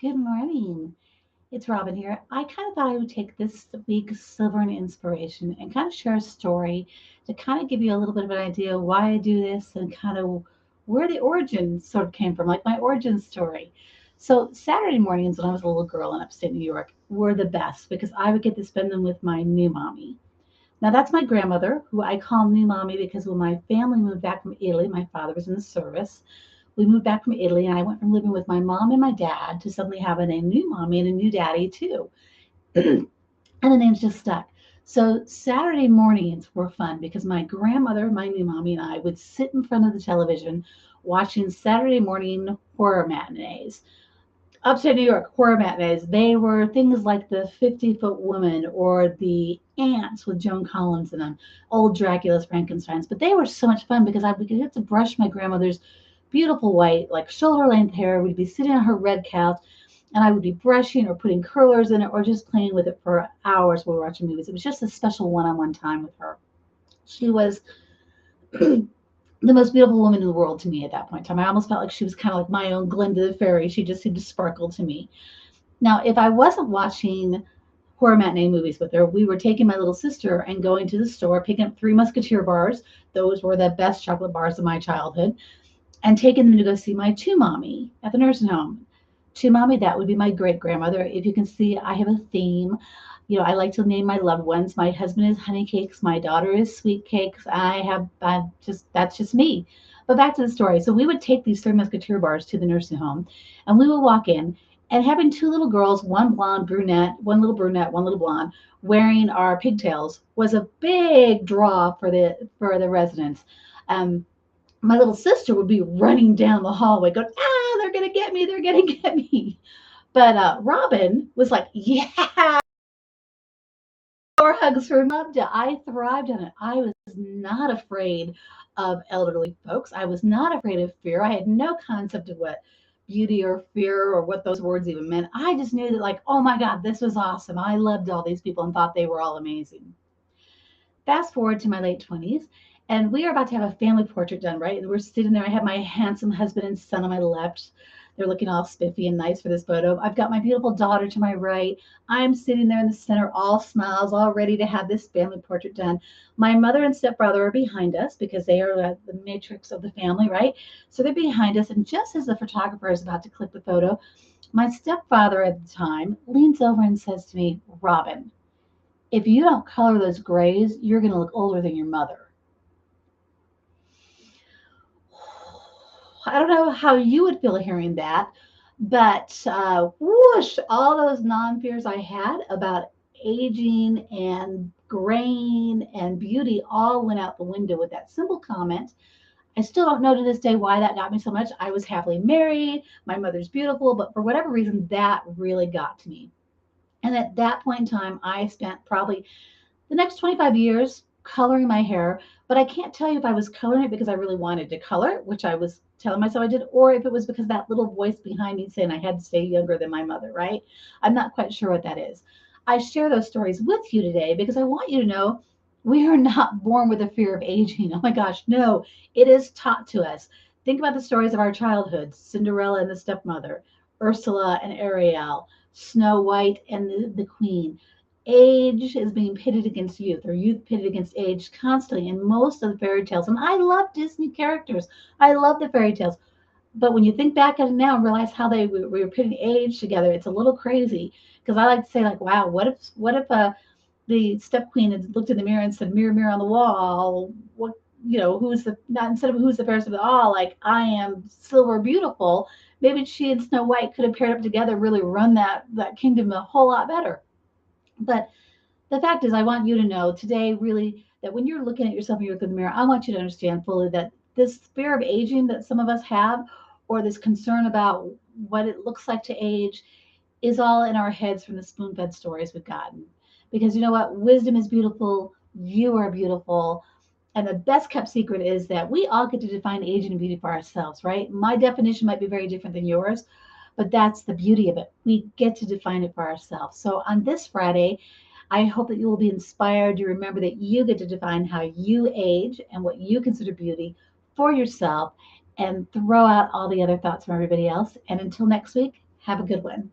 Good morning. It's Robin here. I kind of thought I would take this week's Silver and Inspiration and kind of share a story to kind of give you a little bit of an idea why I do this and kind of where the origin sort of came from, like my origin story. So, Saturday mornings when I was a little girl in upstate New York were the best because I would get to spend them with my new mommy. Now, that's my grandmother, who I call new mommy because when my family moved back from Italy, my father was in the service. We moved back from Italy, and I went from living with my mom and my dad to suddenly having a new mommy and a new daddy, too. And the names just stuck. So Saturday mornings were fun because my grandmother, my new mommy, and I would sit in front of the television watching Saturday morning horror matinees. Upstate New York horror matinees, they were things like the 50-Foot Woman or the Ants with Joan Collins in them, old Dracula's Frankenstein's. But they were so much fun because I would get to brush my grandmother's beautiful white, like shoulder length hair. We'd be sitting on her red couch and I would be brushing or putting curlers in it or just playing with it for hours while we were watching movies. It was just a special one on one time with her. She was the most beautiful woman in the world to me at that point in time. I almost felt like she was kind of like my own Glinda the Fairy. She just seemed to sparkle to me. Now, if I wasn't watching horror matinee movies with her, we were taking my little sister and going to the store, picking up Three Musketeer bars. Those were the best chocolate bars of my childhood, and taking them to go see my two mommy at the nursing home. Two mommy, that would be my great grandmother. If you can see, I have a theme. I like to name my loved ones. My husband is honey cakes. My daughter is sweet cakes. I just, that's just me. But back to the story. So we would take these Three Musketeer bars to the nursing home, and we would walk in, and having two little girls, one blonde brunette, one little blonde, wearing our pigtails was a big draw for the residents. Um, my little sister would be running down the hallway going, they're going to get me. They're going to get me. But Robin was like, yeah, more hugs for me. Loved it. I thrived on it. I was not afraid of elderly folks. I was not afraid of fear. I had no concept of what beauty or fear or what those words even meant. I just knew that, like, oh my God, this was awesome. I loved all these people and thought they were all amazing. Fast forward to my late 20s, and we are about to have a family portrait done, right? And we're sitting there. I have my handsome husband and son on my left. They're looking all spiffy and nice for this photo. I've got my beautiful daughter to my right. I'm sitting there in the center, all smiles, all ready to have this family portrait done. My mother and stepfather are behind us because they are the matrix of the family, right? So they're behind us. And just as the photographer is about to click the photo, my stepfather at the time leans over and says to me, Robin, if you don't color those grays, you're going to look older than your mother. I don't know how you would feel hearing that, but whoosh, all those non fears I had about aging and graying and beauty all went out the window with that simple comment. I still don't know to this day why that got me so much. I was happily married. My mother's beautiful, but for whatever reason, that really got to me. And at that point in time, I spent probably the next 25 years coloring my hair, but I can't tell you if I was coloring it because I really wanted to color it, which I was telling myself I did, or if it was because that little voice behind me saying I had to stay younger than my mother, right? I'm not quite sure what that is. I share those stories with you today because I want you to know we are not born with a fear of aging. Oh my gosh, no, it is taught to us. Think about the stories of our childhood: Cinderella and the stepmother, Ursula and Ariel, Snow White and the Queen. Age is being pitted against youth, or youth pitted against age constantly in most of the fairy tales. And I love Disney characters. I love the fairy tales. But when you think back at it now and realize how we were putting age together, it's a little crazy. Because I like to say, like, wow, what if the step queen had looked in the mirror and said, "Mirror, mirror on the wall, what who's the not instead of who's the fairest of all, like I am silver beautiful." Maybe she and Snow White could have paired up together, really run that kingdom a whole lot better. But the fact is, I want you to know today, really, that when you're looking at yourself and you look in the mirror, I want you to understand fully that this fear of aging that some of us have, or this concern about what it looks like to age, is all in our heads from the spoon fed stories we've gotten. Because you know what? Wisdom is beautiful. You are beautiful. And the best kept secret is that we all get to define aging and beauty for ourselves, right? My definition might be very different than yours, but that's the beauty of it. We get to define it for ourselves. So on this Friday, I hope that you will be inspired to remember that you get to define how you age and what you consider beauty for yourself and throw out all the other thoughts from everybody else. And until next week, Have a good one.